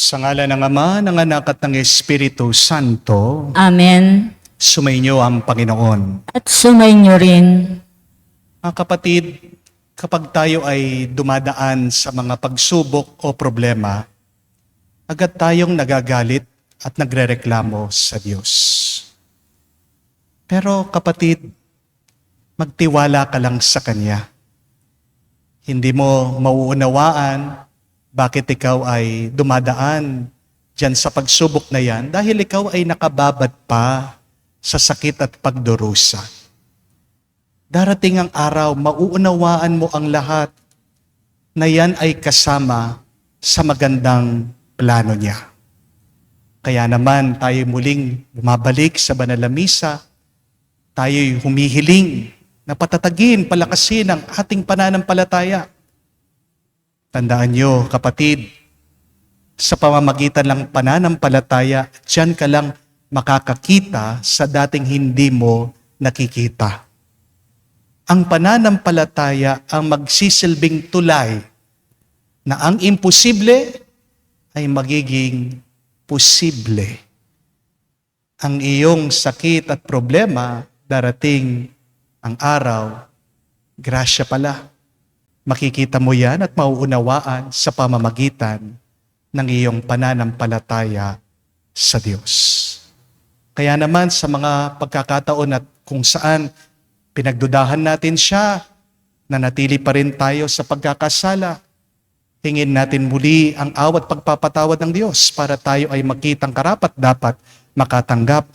Sa ngalan ng Ama, ng Anak at ng Espiritu Santo, Amen. sumainyo ang Panginoon. At sumainyo rin. Mga kapatid, kapag tayo ay dumadaan sa mga pagsubok o problema, agad tayong nagagalit at nagrereklamo sa Diyos. Pero kapatid, magtiwala ka lang sa Kanya. Hindi mo mauunawaan bakit ikaw ay dumadaan dyan sa pagsubok na yan dahil ikaw ay nakababad pa sa sakit at pagdurusa. Darating ang araw, mauunawaan mo ang lahat na yan ay kasama sa magandang plano niya. Kaya naman tayo muling bumabalik sa banal na misa, tayo'y humihiling na patatagin, palakasin ang ating pananampalataya. Tandaan nyo, kapatid, sa pamamagitan ng pananampalataya, diyan ka lang makakakita sa dating hindi mo nakikita. Ang pananampalataya ang magsisilbing tulay na ang imposible ay magiging posible. Ang iyong sakit at problema, darating ang araw, grasya pala. Makikita mo yan at mauunawaan sa pamamagitan ng iyong pananampalataya sa Diyos. Kaya naman sa mga pagkakataon at kung saan pinagdudahan natin siya, nanatili pa rin tayo sa pagkakasala, hingin natin muli ang awat pagpapatawad ng Diyos para tayo ay makitang karapat-dapat makatanggap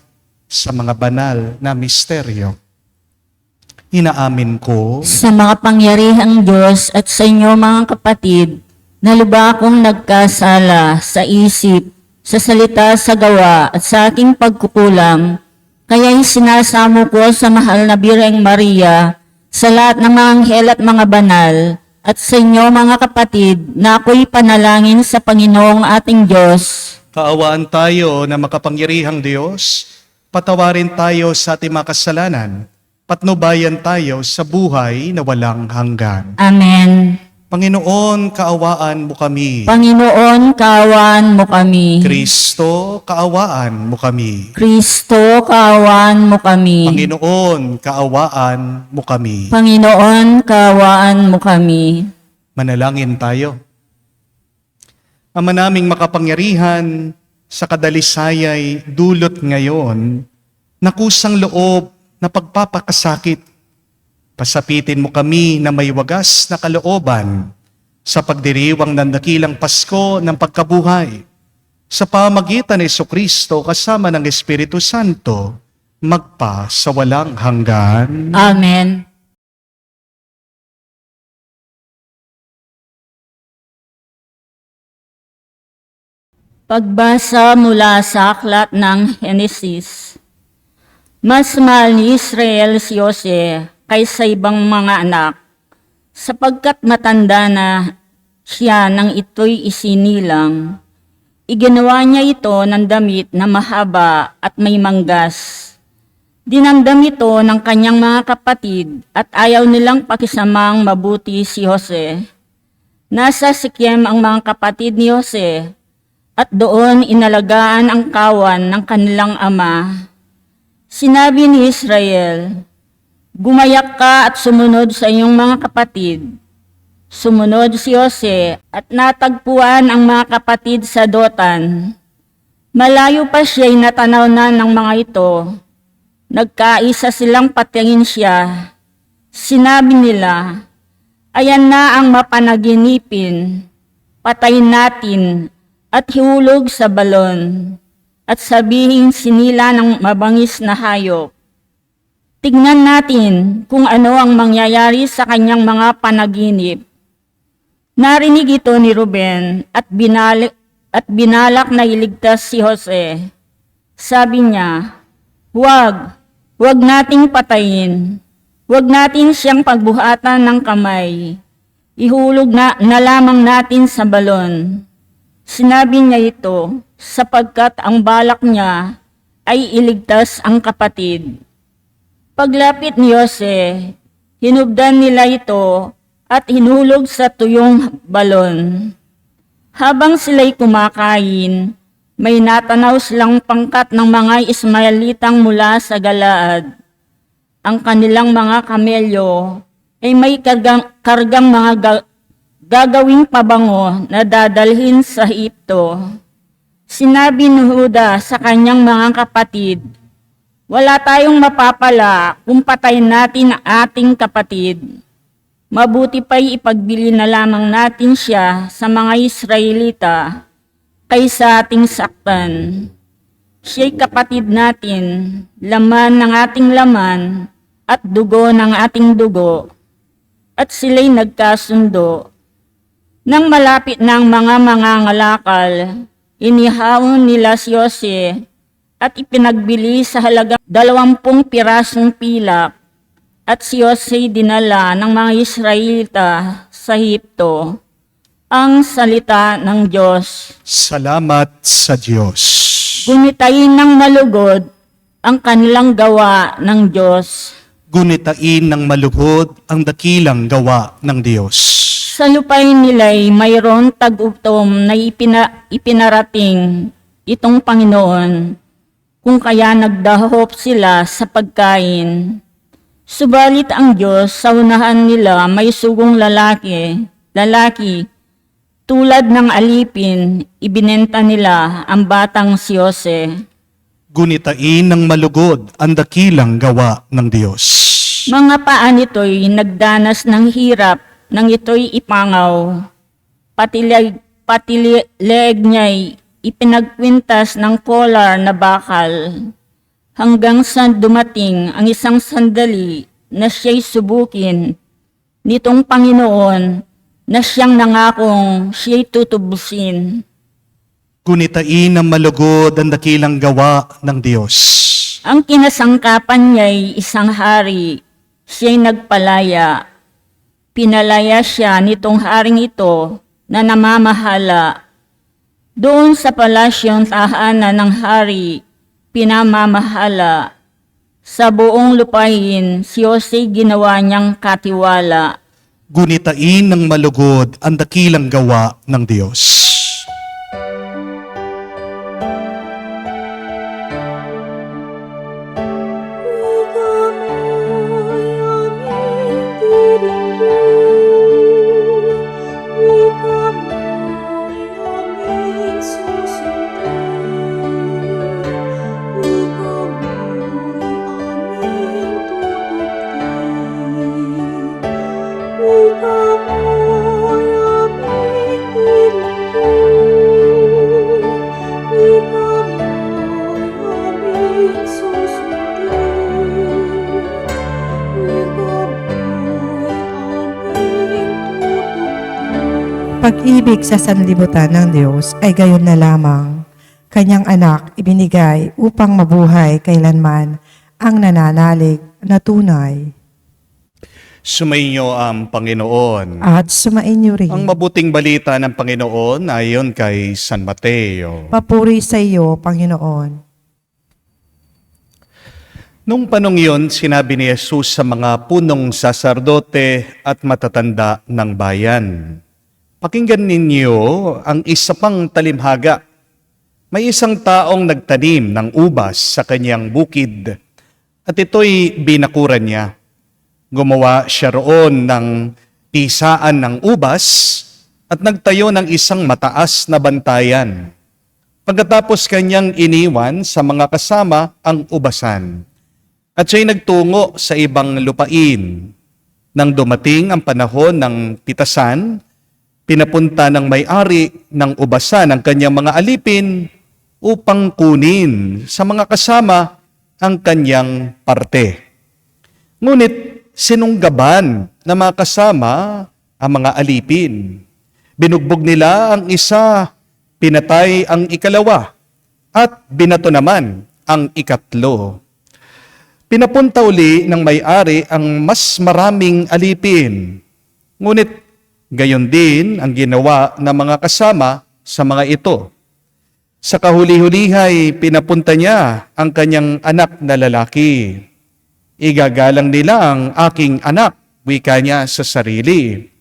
sa mga banal na misteryo. Inaamin ko Sa makapangyarihang Diyos at sa inyo mga kapatid, na lubha akong nagkasala sa isip, sa salita, sa gawa, at sa aking pagkukulang, kaya'y sinasamo ko sa mahal na Birheng Maria, sa lahat ng mga anghel at mga banal, at sa inyo mga kapatid, na ako'y panalangin sa Panginoong ating Diyos. kaawaan tayo na makapangyarihang Diyos, patawarin tayo sa ating mga kasalanan, patnubayan tayo sa buhay na walang hanggan. Amen. Panginoon, kaawaan mo kami. Panginoon, kaawaan mo kami. Kristo, kaawaan mo kami. Kristo, kaawaan mo kami. Panginoon, kaawaan mo kami. Panginoon, kaawaan mo kami. Manalangin tayo. Ama naming makapangyarihan, sa kadalisayay dulot ngayon, na kusang loob na pagpapakasakit. Pasapitin mo kami na may wagas na kalooban sa pagdiriwang ng dakilang Pasko ng pagkabuhay. Sa pamagitan ni Jesucristo kasama ng Espiritu Santo, magpa sa walang hanggan. Amen. Pagbasa mula sa aklat ng Henesis. Mas mahal ni Israel si Jose kaysa ibang mga anak, sapagkat matanda na siya nang ito'y isinilang. Iginawa niya ito ng damit na mahaba at may manggas. Dinamdam ito ng kanyang mga kapatid at ayaw nilang pakisamang mabuti si Jose. Nasa Sikem ang mga kapatid ni Jose at doon inalagaan ang kawan ng kanilang ama. Sinabi ni Israel, "Gumayak ka at sumunod sa iyong mga kapatid." Sumunod si Jose at natagpuan ang mga kapatid sa Dotan. Malayo pa siya'y natanaw na ng mga ito. Nagkaisa silang patingin siya. Sinabi nila, "Ayan na ang mapanaginipin. Patayin natin at hiulog sa balon at sabihin sinila ng mabangis na hayop. Tignan natin kung ano ang mangyayari sa kanyang mga panaginip." Narinig ito ni Ruben at binalak na iligtas si Jose. Sabi niya, Huwag nating patayin. Huwag natin siyang pagbuhatan ng kamay. Ihulog na lamang natin sa balon." Sinabi niya ito sapagkat ang balak niya ay iligtas ang kapatid. Paglapit ni Jose, hinubdan nila ito at hinulog sa tuyong balon. Habang sila'y kumakain, may natanaw silang pangkat ng mga Ismaelitang mula sa Galaad. Ang kanilang mga kamelyo ay may kargang mga gagawing pabango na dadalhin sa Ehipto. Sinabi ni Juda sa kanyang mga kapatid, "Wala tayong mapapala kung patayin natin ang ating kapatid. Mabuti pa'y ipagbili na lamang natin siya sa mga Israelita kaysa ating saktan. Siya'y kapatid natin, laman ng ating laman at dugo ng ating dugo." At sila'y nagkasundo. Nang malapit ng mga mangangalakal, inihaon nila si Jose at ipinagbili sa halagang 20 pirasong pilak. At si Jose dinala ng mga Israelita sa Ehipto. Ang salita ng Diyos. Salamat sa Diyos. Gunitain ng malugod ang kanilang gawa ng Diyos. Gunitain ng malugod ang dakilang gawa ng Diyos. Sa lupain nila'y mayroon tag-utom na ipinarating itong Panginoon, kung kaya nagdahop sila sa pagkain. Subalit ang Diyos sa unahan nila may sugong lalaki, tulad ng alipin, ibinenta nila ang batang si Jose. Gunitain ng malugod ang dakilang gawa ng Diyos. Mga paa nito'y nagdanas ng hirap nang ito'y ipangaw. Pati leeg niya'y ipinagkwintas ng kolar na bakal. Hanggang sa dumating ang isang sandali na siya'y subukin nitong Panginoon na siyang nangakong siya'y tutubusin. Gunitain ng malugod ang dakilang gawa ng Diyos. Ang kinasangkapan niya'y isang hari, siya'y nagpalaya. Pinalaya siya nitong haring ito na namamahala. Doon sa palasyong tahanan ng hari, pinamamahala. Sa buong lupain, si Jose ginawa niyang katiwala. Gunitain ng malugod ang dakilang gawa ng Diyos. Pag-ibig sa sanlibutan ng Diyos ay gayon na lamang. Kanyang anak ibinigay upang mabuhay kailanman ang nananalig na tunay. Sumainyo ang Panginoon. At sumainyo rin. Ang mabuting balita ng Panginoon ayon kay San Mateo. Papuri sa iyo, Panginoon. Nung panong iyon, sinabi ni Jesus sa mga punong saserdote at matatanda ng bayan, "Pakinggan ninyo ang isa pang talimhaga. May isang taong nagtanim ng ubas sa kanyang bukid at ito'y binakuran niya. Gumawa siya roon ng pisaan ng ubas at nagtayo ng isang mataas na bantayan. Pagkatapos kanyang iniwan sa mga kasama ang ubasan. At siya'y nagtungo sa ibang lupain. Nang dumating ang panahon ng pitasan, pinapunta ng may-ari ng ubasan ang kanyang mga alipin upang kunin sa mga kasama ang kanyang parte. Ngunit sinunggaban ng mga kasama ang mga alipin. Binugbog nila ang isa, pinatay ang ikalawa, at binato naman ang ikatlo. Pinapunta uli ng may-ari ang mas maraming alipin. Ngunit gayon din ang ginawa ng mga kasama sa mga ito. Sa kahuli-hulihay, pinapunta niya ang kanyang anak na lalaki. "Igagalang nila ang aking anak," wika niya sa sarili.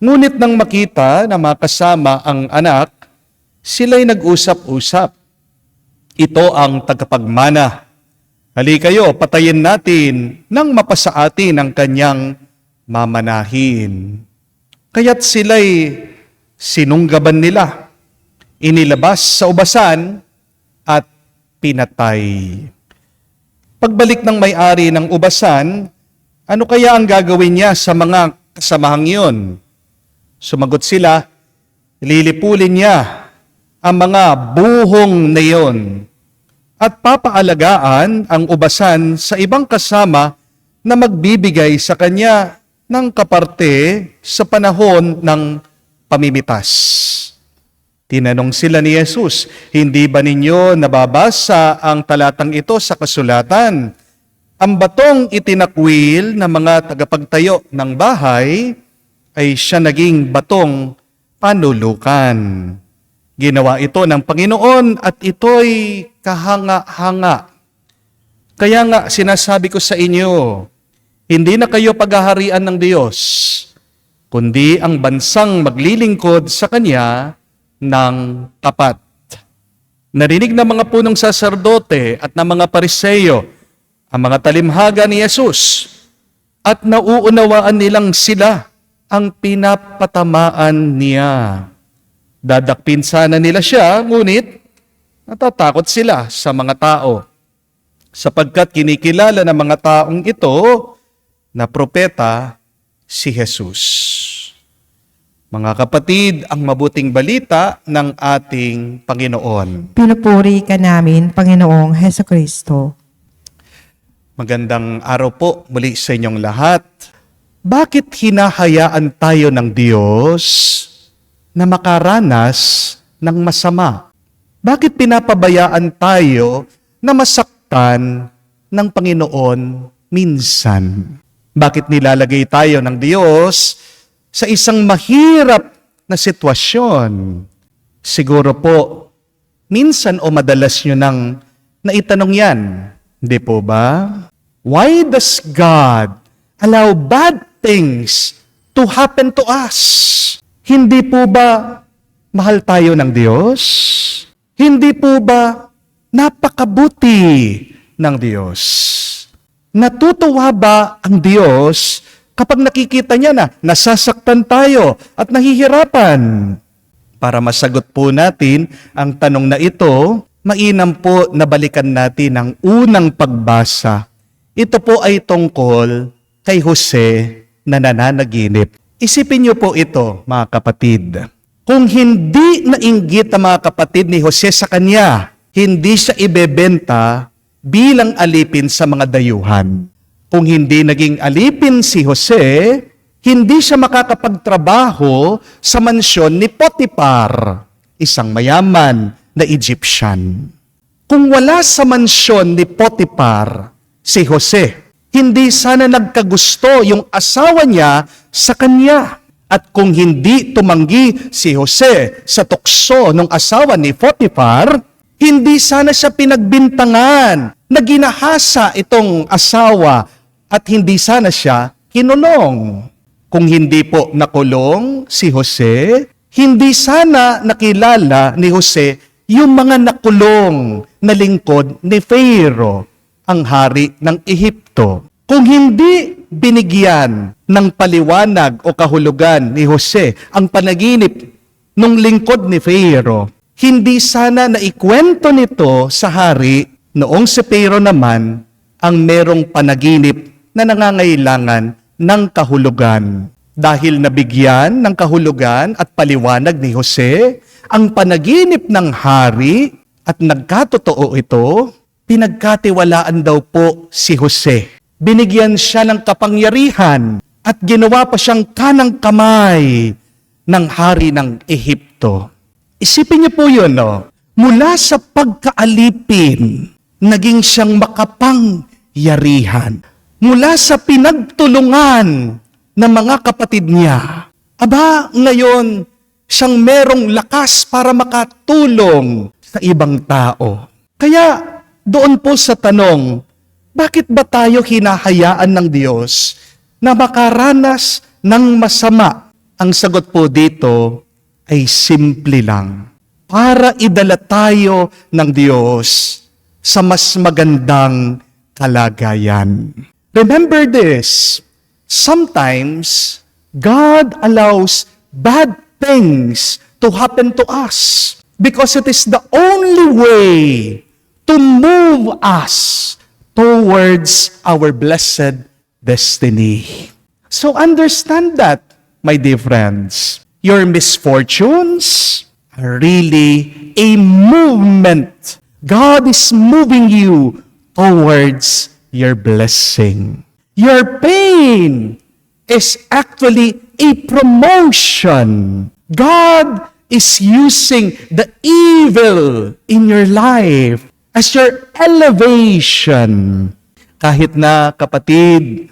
Ngunit nang makita na makasama ang anak, sila'y nag-usap-usap. Ito ang tagapagmana. Hali kayo, patayin natin nang mapasa atin ang kanyang mamanahin. Kaya't sila'y sinunggaban nila, inilabas sa ubasan at pinatay. Pagbalik ng may-ari ng ubasan, ano kaya ang gagawin niya sa mga kasamahang iyon? Sumagot sila, lilipulin niya ang mga buhong na iyon at papaalagaan ang ubasan sa ibang kasama na magbibigay sa kanya ng kaparte sa panahon ng pamimitas. Tinanong sila ni Jesus, hindi ba ninyo nababasa ang talatang ito sa kasulatan? Ang batong itinakwil ng mga tagapagtayo ng bahay ay siya naging batong panulukan. Ginawa ito ng Panginoon at ito'y kahanga-hanga. Kaya nga sinasabi ko sa inyo, hindi na kayo paghaharian ng Diyos, kundi ang bansang maglilingkod sa Kanya ng tapat. Narinig ng mga punong saserdote at ng mga pariseyo ang mga talimhaga ni Jesus at nauunawaan nilang sila ang pinapatamaan niya. Dadakpin sana nila siya, ngunit natatakot sila sa mga tao sapagkat kinikilala ng mga taong ito na propeta si Jesus. Mga kapatid, ang mabuting balita ng ating Panginoon. Pinupuri ka namin, Panginoong Heso Kristo. Magandang araw po muli sa inyong lahat. Bakit hinahayaan tayo ng Diyos na makaranas ng masama? Bakit pinapabayaan tayo na masaktan ng Panginoon minsan? Bakit nilalagay tayo ng Diyos sa isang mahirap na sitwasyon? Siguro po, minsan o madalas nyo nang naitanong yan. Hindi po ba? Why does God allow bad things to happen to us? Hindi po ba mahal tayo ng Diyos? Hindi po ba napakabuti ng Diyos? Natutuwa ba ang Diyos kapag nakikita niya na nasasaktan tayo at nahihirapan? Para masagot po natin ang tanong na ito, mainam po na balikan natin ang unang pagbasa. Ito po ay tungkol kay Jose na nananaginip. Isipin niyo po ito, mga kapatid. Kung hindi nainggit ang mga kapatid ni Jose sa kanya, hindi siya ibebenta bilang alipin sa mga dayuhan. Kung hindi naging alipin si Jose, hindi siya makakapagtrabaho sa mansyon ni Potiphar, isang mayaman na Egyptian. Kung wala sa mansyon ni Potiphar si Jose, hindi sana nagkagusto yung asawa niya sa kanya. At kung hindi tumanggi si Jose sa tukso ng asawa ni Potiphar, hindi sana siya pinagbintangan na ginahasa itong asawa at hindi sana siya kinulong. Kung hindi po nakulong si Jose, hindi sana nakilala ni Jose yung mga nakulong na lingkod ni Pharaoh, ang hari ng Ehipto. Kung hindi binigyan ng paliwanag o kahulugan ni Jose ang panaginip ng lingkod ni Pharaoh, hindi sana naikwento nito sa hari noong si Pharaoh naman ang merong panaginip na nangangailangan ng kahulugan. Dahil nabigyan ng kahulugan at paliwanag ni Jose ang panaginip ng hari at nagkatotoo ito, pinagkatiwalaan daw po si Jose. Binigyan siya ng kapangyarihan at ginawa pa siyang kanang kamay ng hari ng Ehipto. Isipin niyo po yun, no? Mula sa pagkaalipin, naging siyang makapangyarihan. Mula sa pinagtulungan ng mga kapatid niya, aba, ngayon, siyang merong lakas para makatulong sa ibang tao. Kaya, doon po sa tanong, bakit ba tayo hinahayaan ng Diyos na makaranas ng masama Ang sagot po dito ay simple lang. Para idala tayo ng Diyos sa mas magandang kalagayan. Remember this, sometimes God allows bad things to happen to us because it is the only way to move us towards our blessed destiny. So understand that, my dear friends. Your misfortunes are really a movement. God is moving you towards your blessing. Your pain is actually a promotion. God is using the evil in your life as your elevation. Kahit na, kapatid,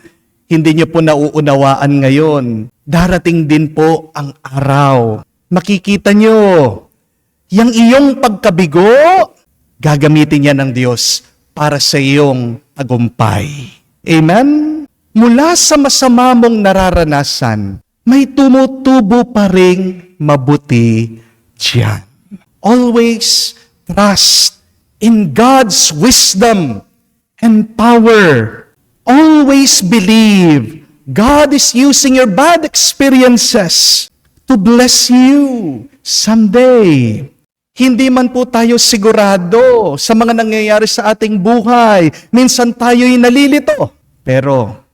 hindi niyo po nauunawaan ngayon, darating din po ang araw. Makikita niyo, yung iyong pagkabigo, gagamitin niya ng Diyos para sa iyong tagumpay. Amen? Mula sa masama mong nararanasan, may tumutubo pa ring mabuti diyan. Always trust in God's wisdom and power. Always believe God is using your bad experiences to bless you someday. Hindi man po tayo sigurado sa mga nangyayari sa ating buhay. Minsan tayo'y nalilito. Pero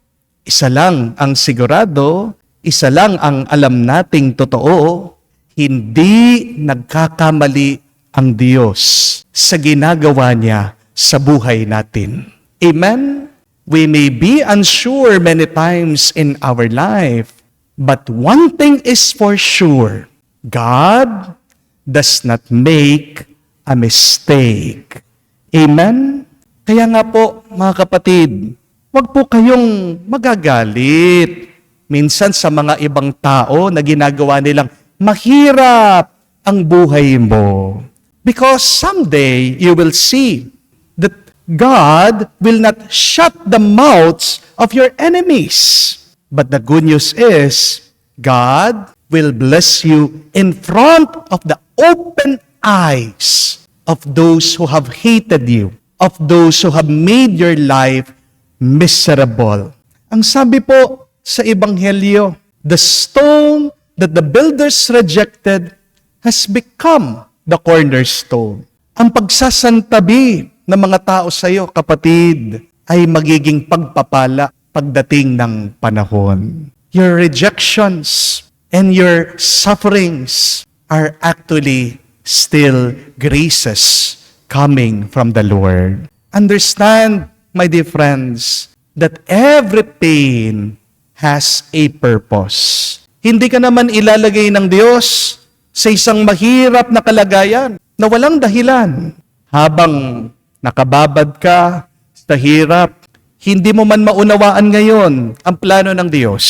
isa lang ang sigurado, isa lang ang alam nating totoo, hindi nagkakamali ang Diyos sa ginagawa niya sa buhay natin. Amen? We may be unsure many times in our life, but one thing is for sure, God does not make a mistake. Amen? Kaya nga po, mga kapatid, huwag po kayong magagalit. Minsan sa mga ibang tao na ginagawa nilang mahirap ang buhay mo. Because someday you will see that God will not shut the mouths of your enemies. But the good news is, God will bless you in front of the open eyes of those who have hated you, of those who have made your life miserable. Ang sabi po sa Ebanghelyo, the stone that the builders rejected has become the cornerstone. Ang pagsasantabi ng mga tao sa iyo, kapatid, ay magiging pagpapala pagdating ng panahon. Your rejections and your sufferings are actually still graces coming from the Lord. Understand, my dear friends, that every pain has a purpose. Hindi ka naman ilalagay ng Diyos sa isang mahirap na kalagayan na walang dahilan. Habang nakababad ka sa hirap, hindi mo man maunawaan ngayon ang plano ng Diyos.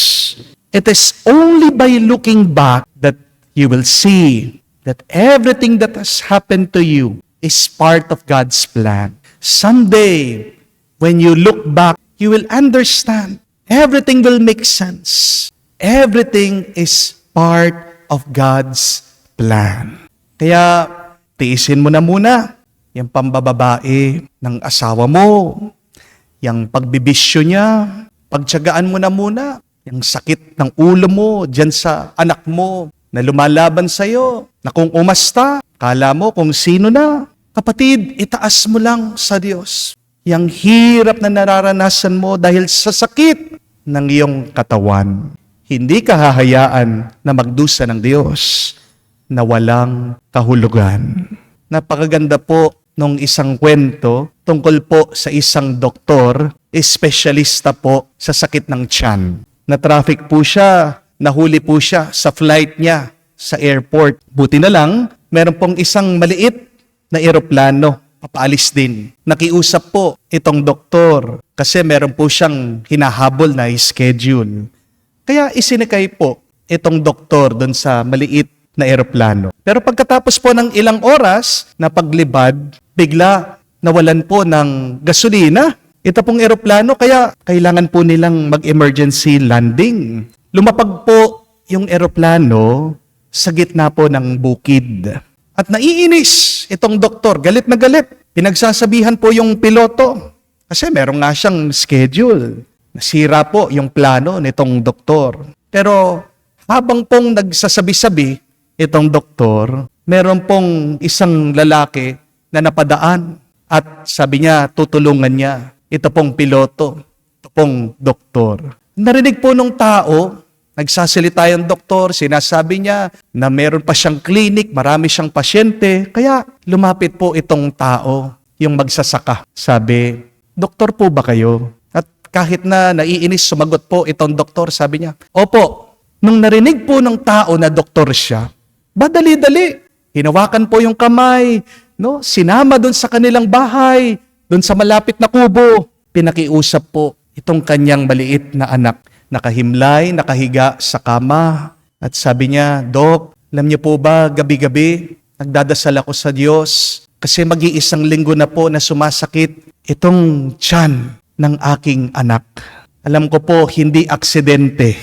It is only by looking back that you will see that everything that has happened to you is part of God's plan. Someday, when you look back, you will understand. Everything will make sense. Everything is part of God's plan. Kaya, tiisin mo na muna yung pambababae ng asawa mo, yung pagbibisyo niya, pagtiyagaan mo na muna, yung sakit ng ulo mo dyan sa anak mo na lumalaban sa'yo, na kung umasta, kala mo kung sino na. Kapatid, itaas mo lang sa Diyos yung hirap na nararanasan mo dahil sa sakit ng iyong katawan. Hindi ka hahayaan na magdusa ng Diyos na walang kahulugan. Napakaganda po nung isang kwento tungkol po sa isang doktor, espesyalista po sa sakit ng tiyan. Na-traffic po siya, nahuli po siya sa flight niya sa airport. Buti na lang, meron pong isang maliit na eroplano, papaalis din. Nakiusap po itong doktor kasi meron po siyang hinahabol na schedule. Kaya isinikay po itong doktor doon sa maliit na eroplano. Pero pagkatapos po ng ilang oras na paglibad, bigla nawalan po ng gasolina. Ito pong eroplano, kaya kailangan po nilang mag-emergency landing. Lumapag po yung eroplano sa gitna po ng bukid. At naiinis itong doktor, galit na galit. Pinagsasabihan po yung piloto kasi meron nga siyang schedule. Nasira po yung plano nitong doktor. Pero habang pong nagsasabi-sabi itong doktor, meron pong isang lalaki na napadaan at sabi niya, tutulungan niya. Ito pong piloto, ito pong doktor. Narinig po nung tao, nagsasalita yung doktor, sinasabi niya na meron pa siyang clinic, marami siyang pasyente. Kaya lumapit po itong tao, yung magsasaka. Sabi, doktor po ba kayo? At kahit na naiinis, sumagot po itong doktor, sabi niya, opo. Nung narinig po ng tao na doktor siya, badali-dali, hinawakan po yung kamay, no? Sinama doon sa kanilang bahay, doon sa malapit na kubo. Pinakiusap po itong kanyang maliit na anak. Nakahimlay, nakahiga sa kama. At sabi niya, Dok, alam niyo po ba, gabi-gabi, nagdadasal ako sa Diyos kasi mag-iisang linggo na po na sumasakit itong tiyan ng aking anak. Alam ko po, hindi aksidente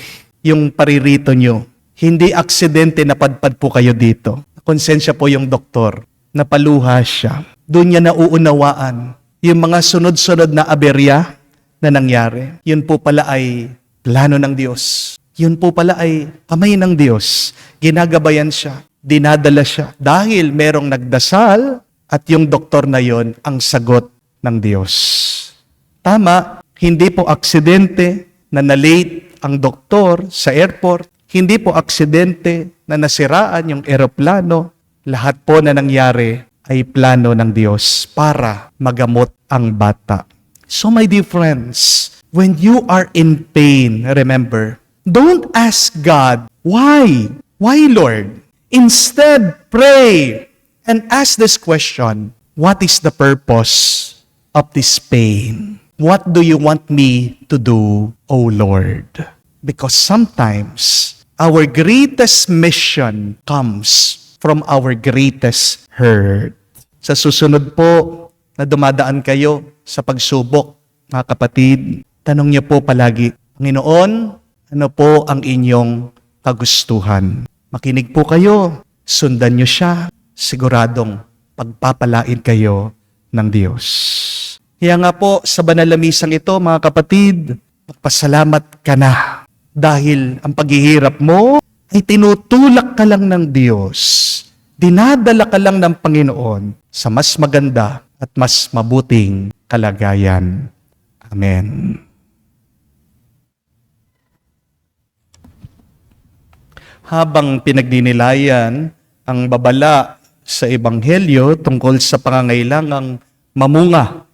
yung paririto niyo. Hindi aksidente na padpad po kayo dito. Konsensya po yung doktor. Napaluha siya. Doon niya nauunawaan yung mga sunod-sunod na aberya na nangyari. Yun po pala ay plano ng Diyos. Yun po pala ay kamay ng Diyos. Ginagabayan siya. Dinadala siya. Dahil merong nagdasal at yung doktor na yon ang sagot ng Diyos. Tama, hindi po aksidente na na-late ang doktor sa airport. Hindi po aksidente na nasiraan yung eroplano. Lahat po na nangyari ay plano ng Diyos para magamot ang bata. So my dear friends, when you are in pain, remember, don't ask God, why? Why, Lord? Instead, pray and ask this question, what is the purpose of this pain? What do you want me to do, O Lord? Because sometimes, our greatest mission comes from our greatest hurt. Sa susunod po na dumadaan kayo sa pagsubok, mga kapatid, tanong niyo po palagi, Panginoon, ano po ang inyong kagustuhan? Makinig po kayo, sundan niyo siya, siguradong pagpapalain kayo ng Diyos. Kaya nga po, sa banal na misang ito, mga kapatid, magpasalamat ka na dahil ang paghihirap mo ay tinutulak ka lang ng Diyos. Dinadala ka lang ng Panginoon sa mas maganda at mas mabuting kalagayan. Amen. Habang pinagdinilayan ang babala sa Ebanghelyo tungkol sa pangangailangang mamunga,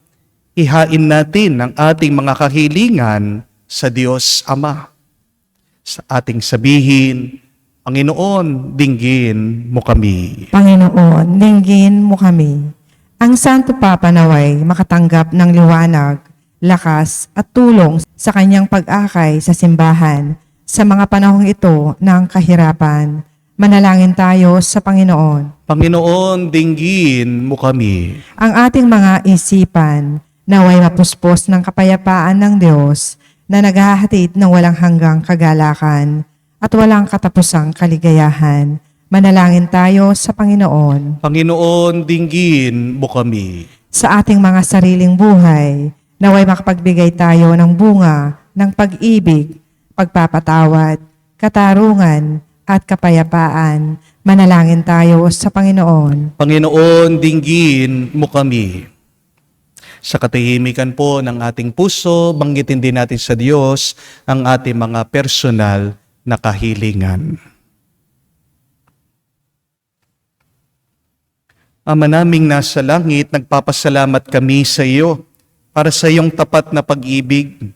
ihain natin ang ating mga kahilingan sa Diyos Ama. Sa ating sabihin, Panginoon, dinggin mo kami. Panginoon, dinggin mo kami. Ang Santo Papa naway makatanggap ng liwanag, lakas at tulong sa kanyang pag-akay sa simbahan sa mga panahong ito ng kahirapan. Manalangin tayo sa Panginoon. Panginoon, dinggin mo kami. Ang ating mga isipan naway mapuspos ng kapayapaan ng Diyos na naghahatid ng walang hanggang kagalakan at walang katapusang kaligayahan. Manalangin tayo sa Panginoon. Panginoon, dinggin mo kami. Sa ating mga sariling buhay, naway makapagbigay tayo ng bunga ng pag-ibig, pagpapatawad, katarungan, at kapayapaan. Manalangin tayo sa Panginoon. Panginoon, dinggin mo kami. Sa katahimikan po ng ating puso, banggitin din natin sa Diyos ang ating mga personal na kahilingan. Ama naming nasa langit, nagpapasalamat kami sa iyo para sa iyong tapat na pag-ibig.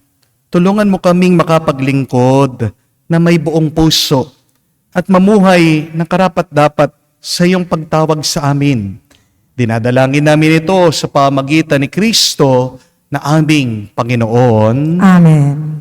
Tulungan mo kaming makapaglingkod na may buong puso at mamuhay ng karapat-dapat sa iyong pagtawag sa amin. Dinadalangin namin ito sa pamagitan ni Kristo na aming Panginoon. Amen.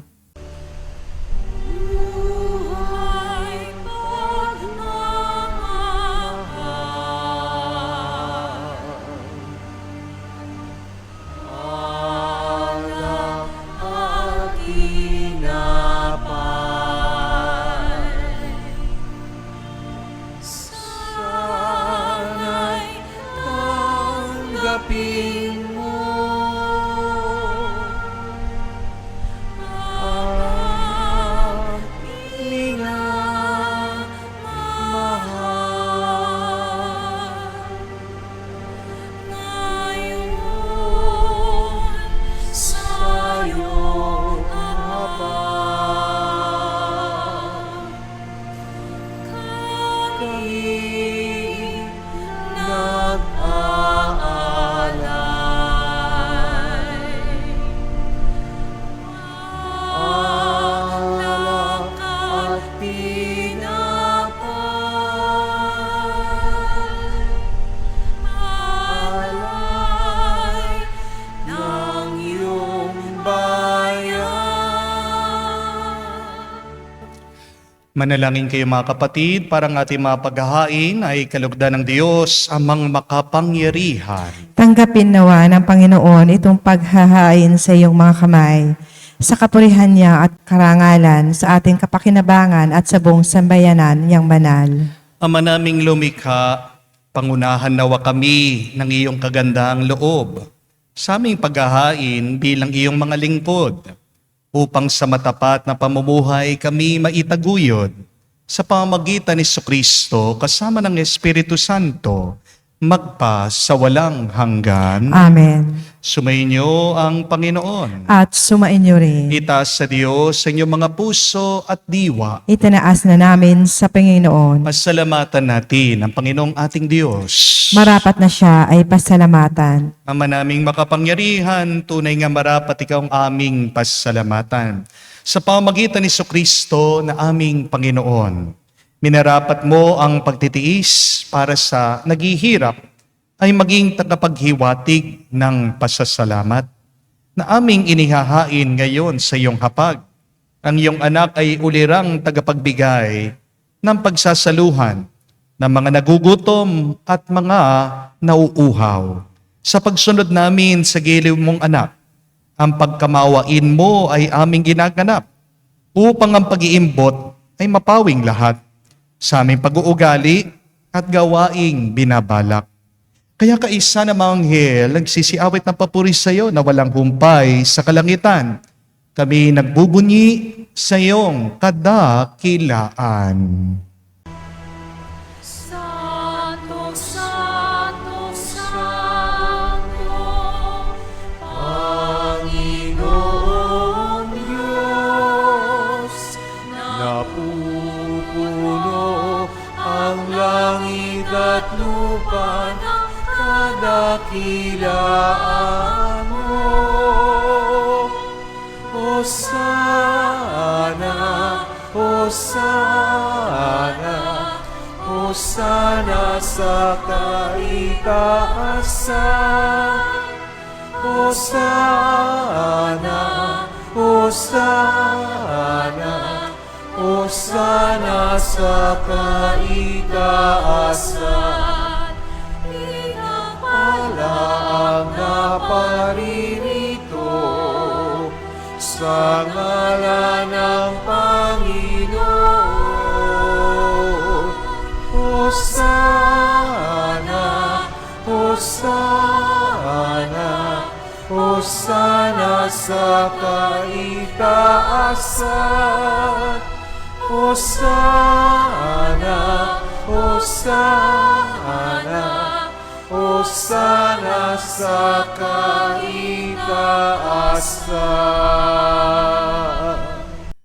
Manalangin kayo mga kapatid, para ang ating mga paghahain ay kalugdan ng Diyos, amang makapangyarihan. Tanggapin nawa ng Panginoon itong paghahain sa iyong mga kamay, sa kapurihan niya at karangalan, sa ating kapakinabangan at sa buong sambayanan niyang banal. Ama naming lumikha, pangunahan nawa kami ng iyong kagandahang loob sa aming paghahain bilang iyong mga lingkod, upang sa matapat na pamumuhay kami maitaguyod sa pamamagitan ni Jesucristo kasama ng Espiritu Santo, magpa sa walang hanggan. Amen. Sumainyo ang Panginoon. At sumainyo rin. Itaas sa Diyos sa inyong mga puso at diwa. Itinaas na namin sa Panginoon. Pasalamatan natin ang Panginoong ating Diyos. Marapat na siya ay pasalamatan. Ama naming makapangyarihan, tunay nga marapat ikaw ang aming pasalamatan. Sa pamamagitan ni Jesucristo na aming Panginoon, minarapat mo ang pagtitiis para sa naghihirap ay maging tagapaghiwatig ng pasasalamat na aming inihahain ngayon sa iyong hapag. Ang iyong anak ay ulirang tagapagbigay ng pagsasaluhan ng mga nagugutom at mga nauuhaw. Sa pagsunod namin sa giliw mong anak, ang pagkamawain mo ay aming ginaganap upang ang pag-iimbot ay mapawing lahat sa aming pag-uugali at gawaing binabalak. Kaya kaisa na mga anghel nagsisiawit ng papuri sa iyo na walang humpay sa kalangitan. Kami nagbubunyi sa iyong kadakilaan. Santo, Santo, Santo, Panginoon Diyos, napupuno ang langit at lupa ng kadakilaan mo. Hosana, Hosana, Hosana sa kaitaasan. Hosana, Hosana, Hosana sa kaitaasan. Pinapala ang naparirito sa ngalan ng Panginoon. Hosana, Hosana, Hosana sa kaitaasan. Hosana, Hosana, Hosana sa kaitaasan.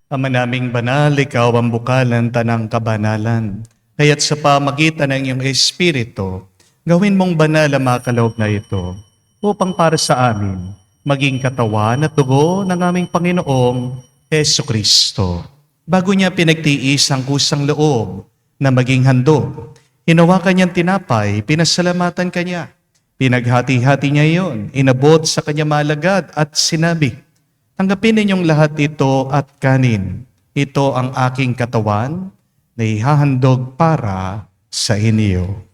Ama naming banal, ikaw ang bukal ng tanang kabanalan. Kaya't sa pamagitan ng iyong Espiritu, gawin mong banal ang mga kaloob na ito upang para sa amin maging katawan at dugo ng aming Panginoong Jesucristo. Bago niya pinagtiis ang kusang loob na maging handog, hinawakan niyang tinapay, pinasalamatan kanya. Pinaghati-hati niya iyon, inabot sa kanya malagad at sinabi, "Tanggapin ninyong lahat ito at kanin. Ito ang aking katawan na ihahandog para sa inyo."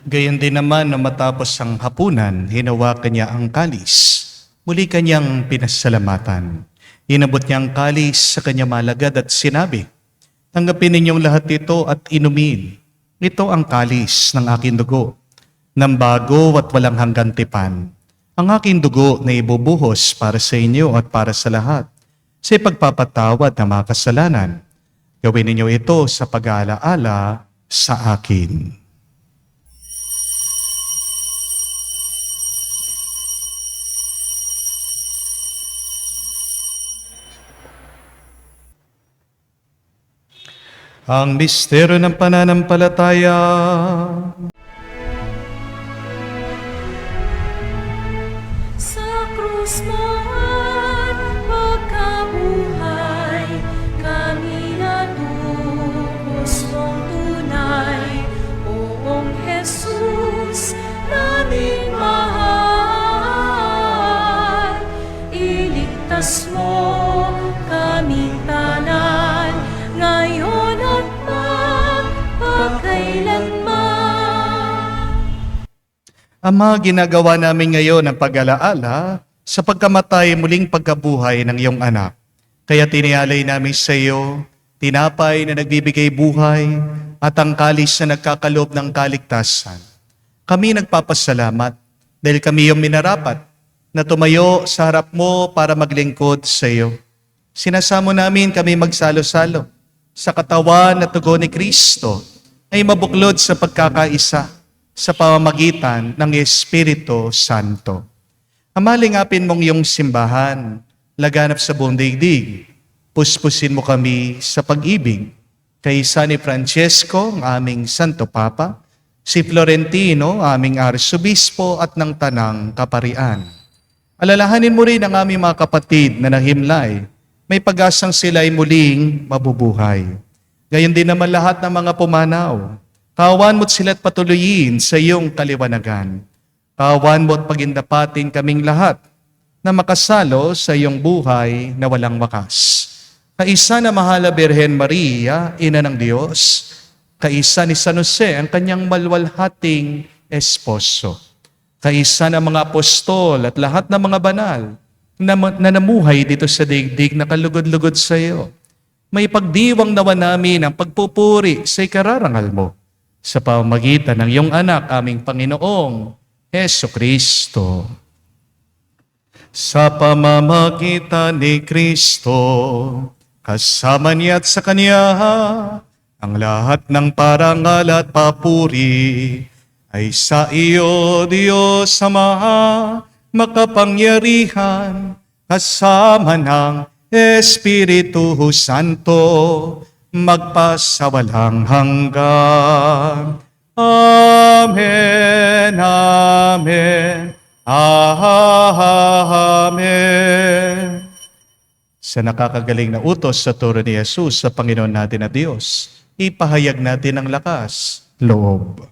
Gayon din naman na matapos ang hapunan, hinawakan niya ang kalis. Muli kanyang pinasalamatan. Inabot niya ang kalis sa kanya malagad at sinabi, "Tanggapin ninyong lahat ito at inumin. Ito ang kalis ng aking dugo, ng bago at walang hanggan tipan. Ang aking dugo na ibubuhos para sa inyo at para sa lahat, sa ipagpapatawad ng mga kasalanan. Gawin ninyo ito sa pag-aalaala sa akin." Ang misteryo ng pananampalataya. Sa krus mo at pagkabuhay, kami natubos mong tunay. Ama, ginagawa namin ngayon ang pag-alaala sa pagkamatay muling pagkabuhay ng iyong anak. Kaya tinialay namin sa iyo, tinapay na nagbibigay buhay at ang kalis na nagkakaloob ng kaligtasan. Kami nagpapasalamat dahil kami yung minarapat na tumayo sa harap mo para maglingkod sa iyo. Sinasamo namin kami magsalo-salo sa katawan at tugon ni Kristo ay mabuklod sa pagkakaisa sa pamamagitan ng Espiritu Santo. Amalingapin mong iyong simbahan, laganap sa buong daigdig. Puspusin mo kami sa pag-ibig kay San Francesco, ang aming Santo Papa, si Florentino, aming Arsobispo at ng Tanang Kaparian. Alalahanin mo rin ang aming mga kapatid na nahimlay, may pag-asang sila ay muling mabubuhay. Gayon din naman lahat ng mga pumanaw, kawan mo't sila't patuloyin sa iyong kaliwanagan. Kawan mo't pagindapatin kaming lahat na makasalo sa iyong buhay na walang wakas. Kaisa na Mahala Birhen Maria, Ina ng Diyos, kaisa ni San Jose, ang kanyang malwalhating esposo, kaisa ng mga apostol at lahat ng mga banal na namuhay dito sa daigdig na kalugod-lugod sa iyo. May pagdiwang nawa namin ang pagpupuri sa ikararangal mo sa pamamagitan ng iyong anak, aming Panginoong Hesukristo. Sa pamamagitan ni Kristo, kasama niya at sa Kanya, ang lahat ng parangal at papuri ay sa iyo, Diyos Ama, makapangyarihan, kasama ng Espiritu Santo, magpasawalang hanggan. Amen, Amen, Amen. Sa nakakagaling na utos sa turo ni Jesus sa Panginoon natin na Diyos, ipahayag natin ang lakas, loob.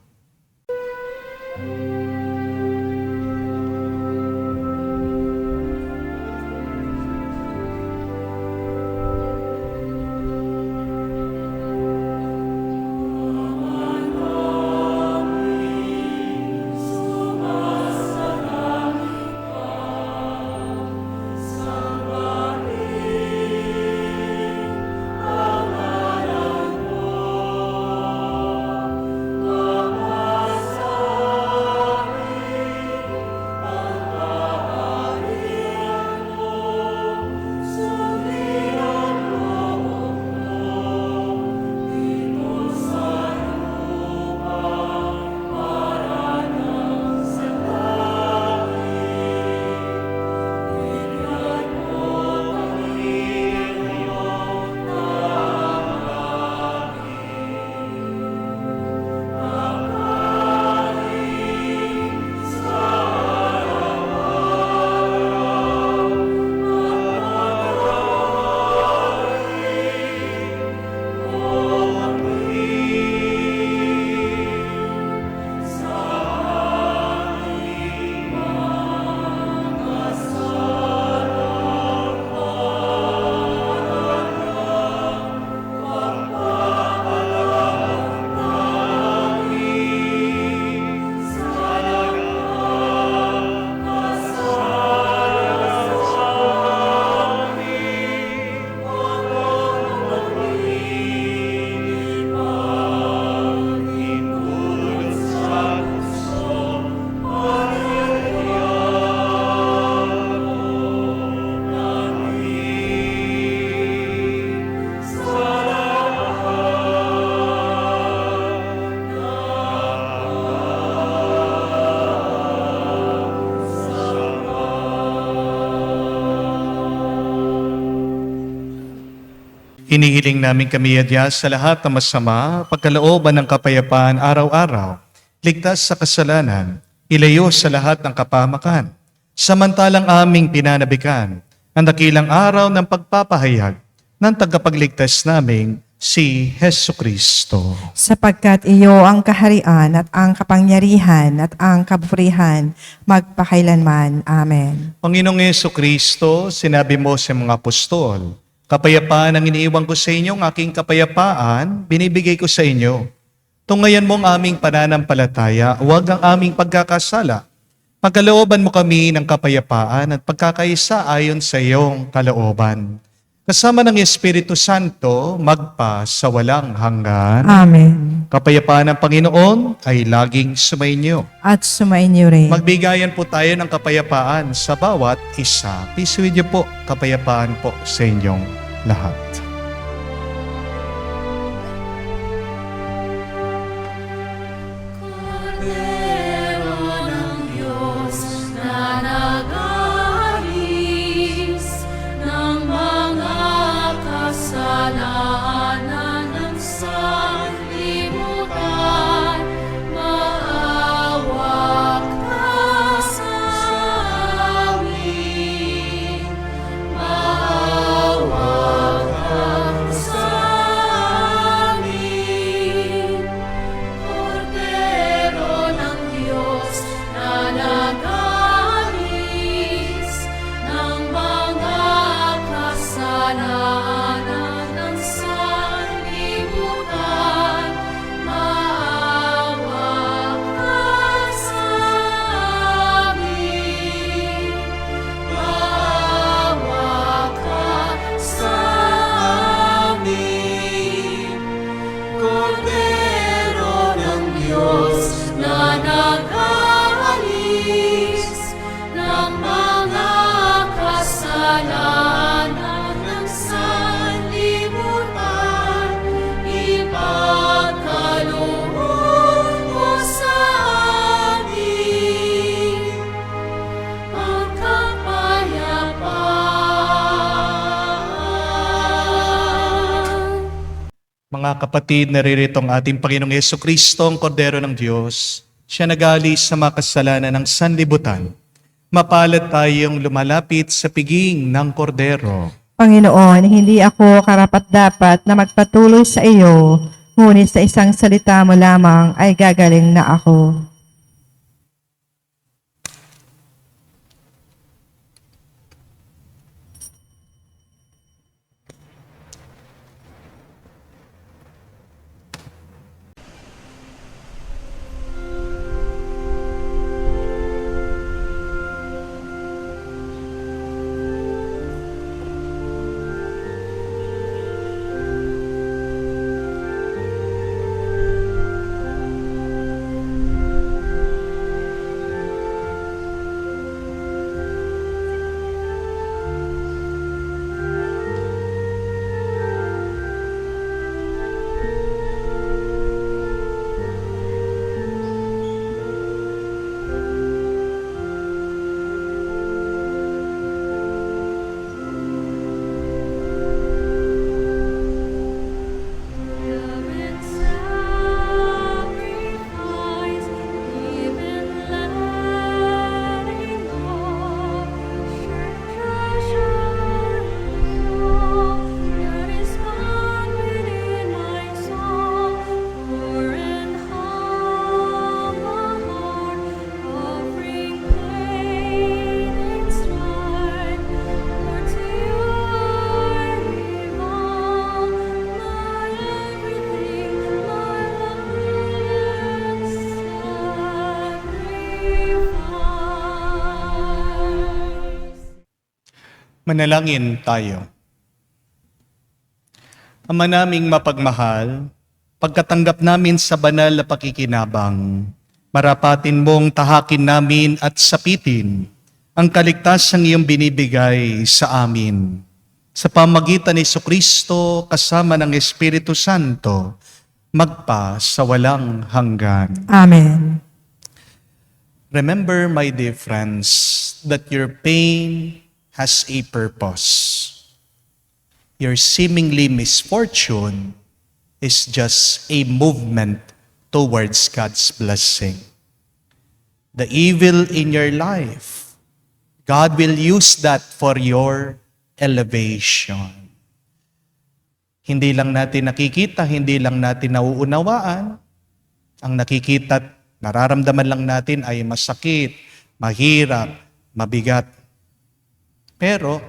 Hinihiling namin kami adya sa lahat ng masama, pagkalooban ng kapayapaan araw-araw, ligtas sa kasalanan, ilayo sa lahat ng kapahamakan. Samantalang aming pinanabikan ang dakilang araw ng pagpapahayag ng tagapagligtas naming si Hesukristo. Sapagkat iyo ang kaharian at ang kapangyarihan at ang kaburihan magpakailanman. Amen. Panginoong Hesukristo, sinabi mo sa mga apostol, kapayapaan ang iniiwan ko sa inyo, ang aking kapayapaan, binibigay ko sa inyo. Tungayan mo ang aming pananampalataya, huwag ang aming pagkakasala. Pagkalooban mo kami ng kapayapaan at pagkakaisa ayon sa iyong kalooban. Kasama ng Espiritu Santo, magpa sa walang hanggan. Amen. Kapayapaan ng Panginoon ay laging sumainyo. At sumainyo rin. Magbigayan po tayo ng kapayapaan sa bawat isa. Peace with you po. Kapayapaan po sa inyong lahat. Cordero ng Diyos na nag-aalis ng mga kasalanan ng sanlibutan, maawa ka sa amin. Maawa ka sa amin. Cordero ng Diyos na nag-aalis ng mga kasalanan ng sanlibutan, maawa ka sa amin. Maawa ka sa amin. Cordero ng Diyos na nag-aalis ng mga kasalanan ng sanlibutan, ipagkaloob mo sa amin ang kapayapaan. Mga kapatid, naririto ang ating Panginoong Yesukristo, ang Kordero ng Diyos. Siya nag-aalis sa mga kasalanan ng sanlibutan. Mapalad tayong lumalapit sa piging ng Kordero. Panginoon, hindi ako karapat-dapat na magpatuloy sa iyo, ngunit sa isang salita mo lamang ay gagaling na ako. Manalangin tayo. Ama naming mapagmahal, pagkatanggap namin sa banal na pakikinabang, marapatin mong tahakin namin at sapitin ang kaligtasang iyong binibigay sa amin. Sa pamagitan ni Jesucristo kasama ng Espiritu Santo, magpa sa walang hanggan. Amen. Remember, my dear friends, that your pain has a purpose. Your seemingly misfortune is just a movement towards God's blessing. The evil in your life, God will use that for your elevation. Hindi lang natin nakikita, hindi lang natin nauunawaan. Ang nakikita at nararamdaman lang natin ay masakit, mahirap, mabigat. Pero,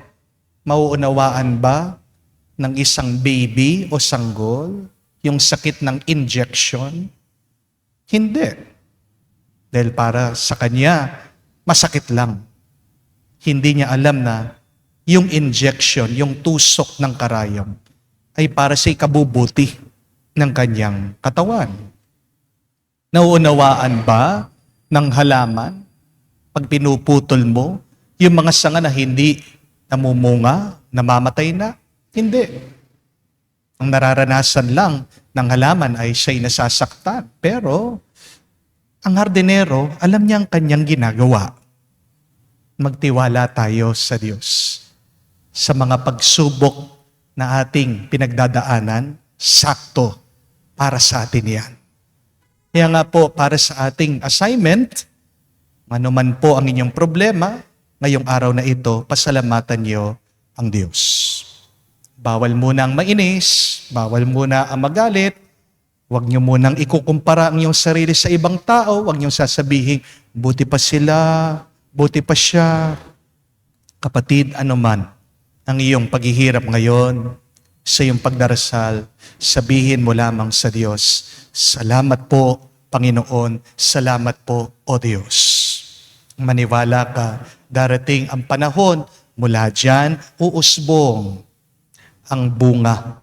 mauunawaan ba ng isang baby o sanggol yung sakit ng injection? Hindi. Dahil para sa kanya, masakit lang. Hindi niya alam na yung injection, yung tusok ng karayom, ay para sa ikabubuti ng kanyang katawan. Nauunawaan ba ng halaman, pag pinuputol mo, yung mga sanga na hindi namumunga, namamatay na? Hindi. Ang nararanasan lang ng halaman ay siya'y nasasaktan. Pero ang hardinero, alam niya ang kanyang ginagawa. Magtiwala tayo sa Diyos. Sa mga pagsubok na ating pinagdadaanan, sakto para sa atin yan. Kaya nga po, para sa ating assignment, ano man po ang inyong problema, ngayong araw na ito, pasalamatan niyo ang Diyos. Bawal muna ang mainis, bawal muna ang magalit, huwag niyo munang ikukumpara ang iyong sarili sa ibang tao, huwag niyo sasabihin, buti pa sila, buti pa siya. Kapatid, ano man ang iyong paghihirap ngayon, sa iyong pagdarasal, sabihin mo lamang sa Diyos, salamat po, Panginoon, salamat po, O Diyos. Maniwala ka, darating ang panahon, mula dyan, uusbong ang bunga,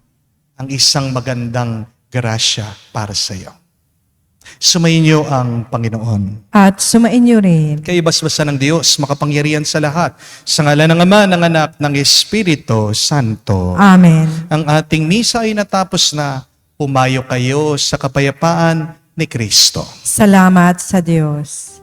ang isang magandang grasya para sa iyo. Sumayin niyo ang Panginoon. At sumain niyo rin. Kay basbasa ng Diyos, makapangyarihan sa lahat. Sa ngalan ng Ama, ng Anak, ng Espiritu Santo. Amen. Ang ating misa ay natapos na. Pumayo kayo sa kapayapaan ni Kristo. Salamat sa Diyos.